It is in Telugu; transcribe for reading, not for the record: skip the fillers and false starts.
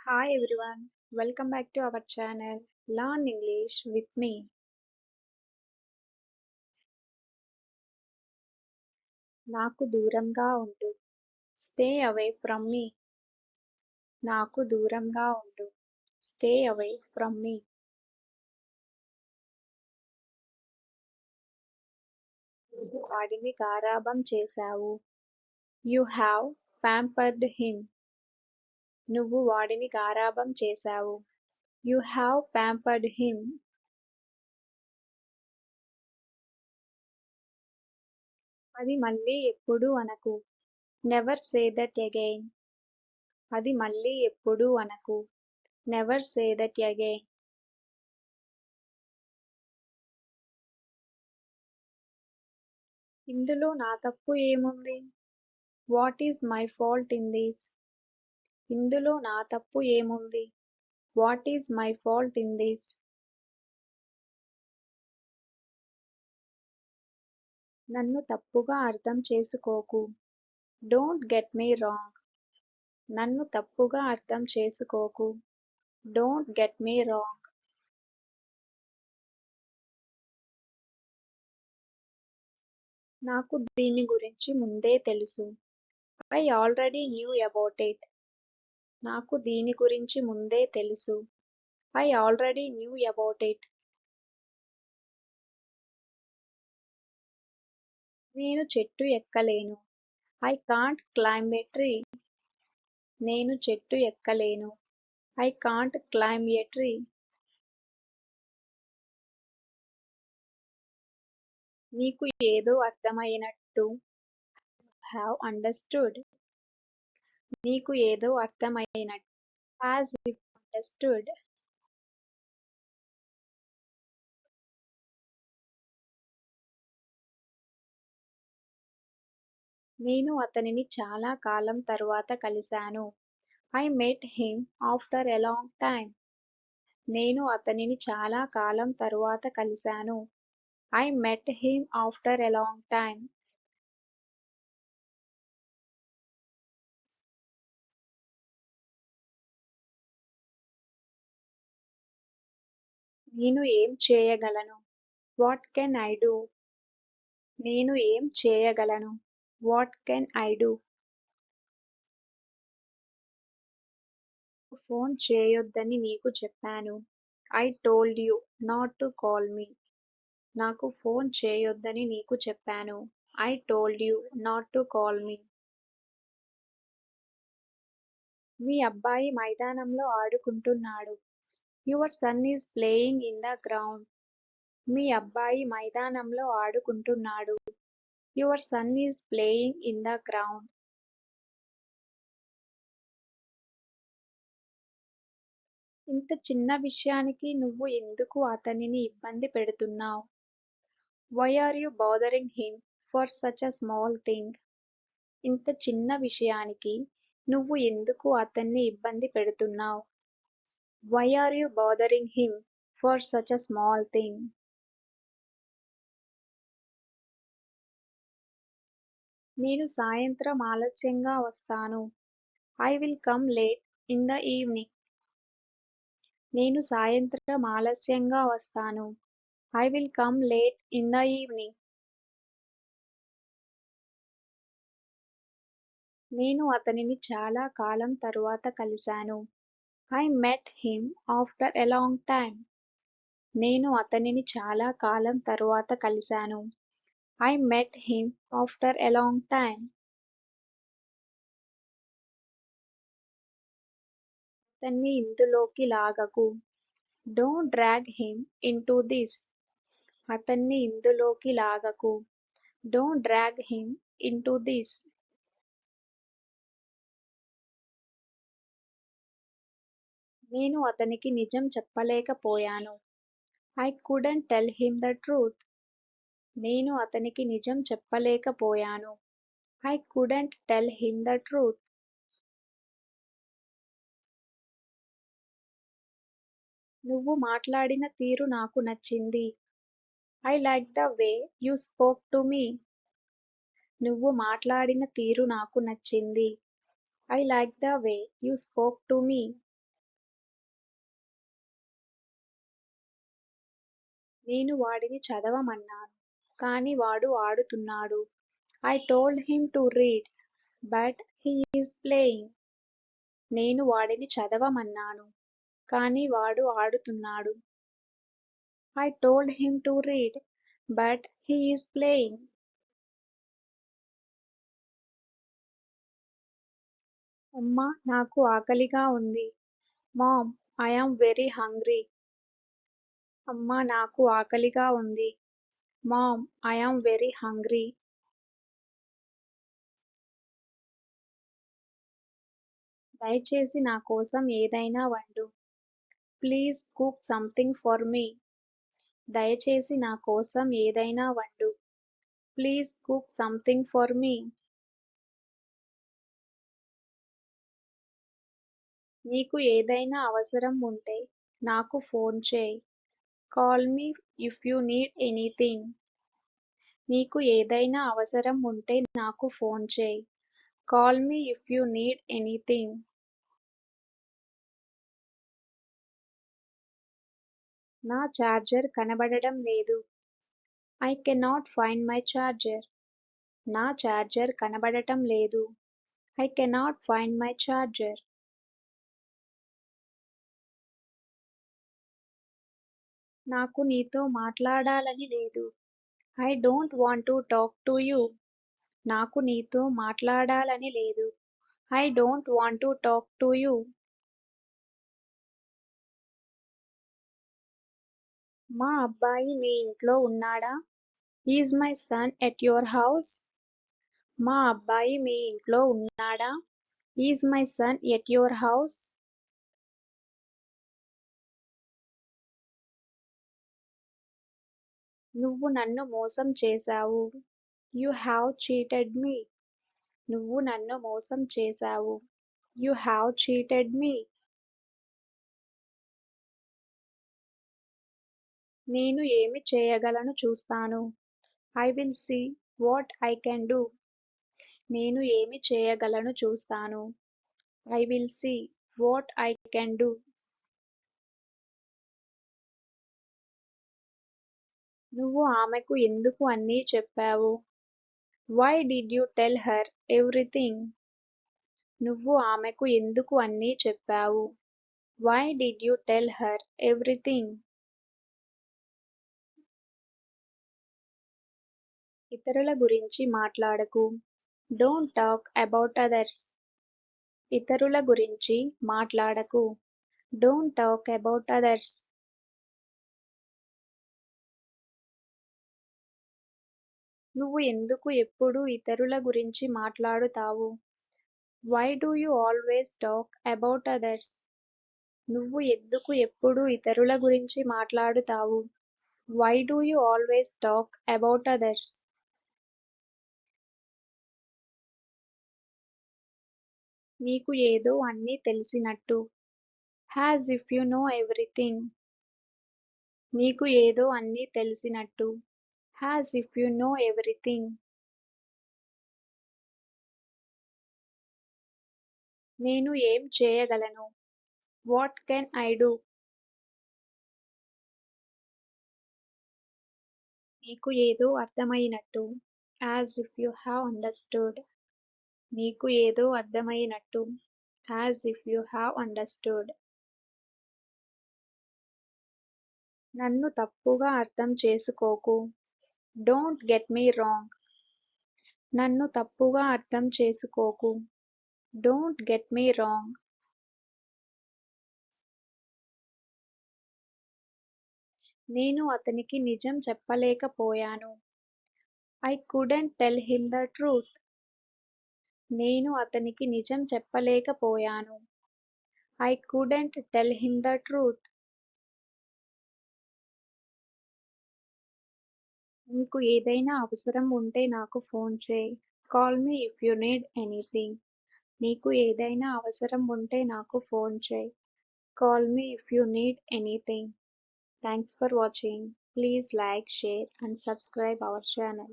Hi everyone, welcome back to our channel Learn English with me. నాకు దూరంగా ఉండు. Stay away from me. నాకు దూరంగా ఉండు. Stay away from me. నువ్వు వాడిని గారాబం చేశావు. You have pampered him. నువ్వు వాడిని గారాబం చేశావు. You have pampered him. అది మళ్ళీ ఎప్పుడు అనకు. Never say that again. అది మళ్ళీ ఎప్పుడు అనకు. Never say that again. ఇందులో నా తప్పు ఏముంది? What is my fault in this? ఇందులో నా తప్పు ఏముంది? What is my fault in this? నన్ను తప్పుగా అర్థం చేసుకోకు. Don't get me wrong. నన్ను తప్పుగా అర్థం చేసుకోకు. Don't get me wrong. నాకు దీని గురించి ముందే తెలుసు. I already knew about it. నాకు దీని గురించి ముందే తెలుసు. I already knew about it. నేను చెట్టు ఎక్కలేను. I can't climb a tree. నేను చెట్టు ఎక్కలేను. I can't climb a tree. నీకు ఏదో అర్థమైనట్టు. Have understood. నీకు ఏదో అర్థమైనట్టు. Has if understood. నేను అతనిని చాలా కాలం తరువాత కలిశాను. I met him after a long time. నేను అతనిని చాలా కాలం తరువాత కలిశాను. I met him after a long time. నేను ఏం చేయగలను? What can I do? నేను ఏం చేయగలను? What can I do? Phone చేయొద్దని నీకు చెప్పాను. I told you not to call me. నాకు ఫోన్ చేయొద్దని నీకు చెప్పాను. I told you not to call me. మీ అబ్బాయి మైదానంలో ఆడుకుంటున్నాడు. Your son is playing in the ground. మీ అబ్బాయి మైదానంలో ఆడుకుంటున్నాడు. Your son is playing in the ground. ఇంత చిన్న విషయానికి నువ్వు ఎందుకు అతనిని ఇబ్బంది పెడుతున్నావ్? Why are you bothering him for such a small thing? ఇంత చిన్న విషయానికి నువ్వు ఎందుకు అతన్ని ఇబ్బంది పెడుతున్నావ్? Why are you bothering him for such a small thing? నేను సాయంత్రం ఆలస్యంగా వస్తాను. I will come late in the evening. నేను సాయంత్రం ఆలస్యంగా వస్తాను. I will come late in the evening. నేను అతనిని చాలా కాలం తరువాత కలిశాను. I met him after a long time. నేను అతనిని చాలా కాలం తరువాత కలిశాను. I met him after a long time. అతన్ని ఇందులోకి లాగకు. Don't drag him into this. అతన్ని ఇందులోకి లాగకు. Don't drag him into this. నేను అతనికి నిజం చెప్పలేకపోయాను. I couldn't tell him the truth. నేను అతనికి నిజం చెప్పలేకపోయాను. I couldn't tell him the truth. నువ్వు మాట్లాడిన తీరు నాకు నచ్చింది. I like the way you spoke to me. నువ్వు మాట్లాడిన తీరు నాకు నచ్చింది. I like the way you spoke to me. నేను వాడిని చదవమన్నాను, కానీ వాడు ఆడుతున్నాడు. I told him to read, but he is playing. నేను వాడిని చదవమన్నాను, కానీ వాడు ఆడుతున్నాడు. I told him to read, but he is playing. అమ్మా, నాకు ఆకలిగా ఉంది. Mom, I am very hungry. అమ్మా, నాకు ఆకలిగా ఉంది. Mom, I am very hungry. దయచేసి నా కోసం ఏదైనా వండు. Please cook something for me. దయచేసి నా కోసం ఏదైనా వండు. Please cook something for me. నీకు ఏదైనా అవసరం ఉంటే నాకు ఫోన్ చేయి. Call me if you need anything. నీకు ఏదైనా అవసరం ఉంటే నాకు ఫోన్ చేయి. Call me if you need anything. నా చార్జర్ కనబడడం లేదు. I cannot find my charger. నా చార్జర్ కనబడటం లేదు. I cannot find my charger. నాకు నీతో మాట్లాడాలని లేదు. I don't want to talk to you. నాకు నీతో మాట్లాడాలని లేదు. I don't want to talk to you. మా అబ్బాయి మీ ఇంట్లో ఉన్నాడా? Is my son at your house? మా అబ్బాయి మీ ఇంట్లో ఉన్నాడా? Is my son at your house? నువ్వు నన్ను మోసం చేశావు. You have cheated me. నువ్వు నన్ను మోసం చేశావు. You have cheated me. నేను ఏమి చేయగలను చూస్తాను. I will see what I can do. నేను ఏమి చేయగలను చూస్తాను. I will see what I can do. నువ్వు ఆమెకు ఎందుకు అన్నీ చెప్పావు? Why did you tell her everything? నువ్వు ఆమెకు ఎందుకు అన్నీ చెప్పావు? Why did you tell her everything? ఇతరుల గురించి మాట్లాడకు. Don't talk about others. ఇతరుల గురించి మాట్లాడకు. Don't talk about others. నువ్వు ఎందుకు ఎప్పుడూ ఇతరుల గురించి మాట్లాడుతావు? Why do you always talk about others? నువ్వు ఎందుకు ఎప్పుడూ ఇతరుల గురించి మాట్లాడుతావు? Why do you always talk about others? నీకు ఏదో అన్నీ తెలిసినట్టు. As if you know everything. నీకు ఏదో అన్నీ తెలిసినట్టు. As if you know everything. నేను ఏం చేయగలను? What can I do? నీకు ఏదో అర్థమైనట్టు. As if you have understood. నీకు ఏదో అర్థమైనట్టు. As if you have understood. నన్ను తప్పుగా అర్థం చేసుకోకు. Don't get me wrong. నన్ను తప్పుగా అర్థం చేసుకోకు. Don't get me wrong. నేను అతనికి నిజం చెప్పలేకపోయాను. I couldn't tell him the truth. నేను అతనికి నిజం చెప్పలేకపోయాను. I couldn't tell him the truth. నీకు ఏదైనా అవసరం ఉంటే నాకు ఫోన్ చేయి. Call me if you need anything. నీకు ఏదైనా అవసరం ఉంటే నాకు ఫోన్ చేయి. Call me if you need anything. Thanks for watching. Please like, share and subscribe our channel.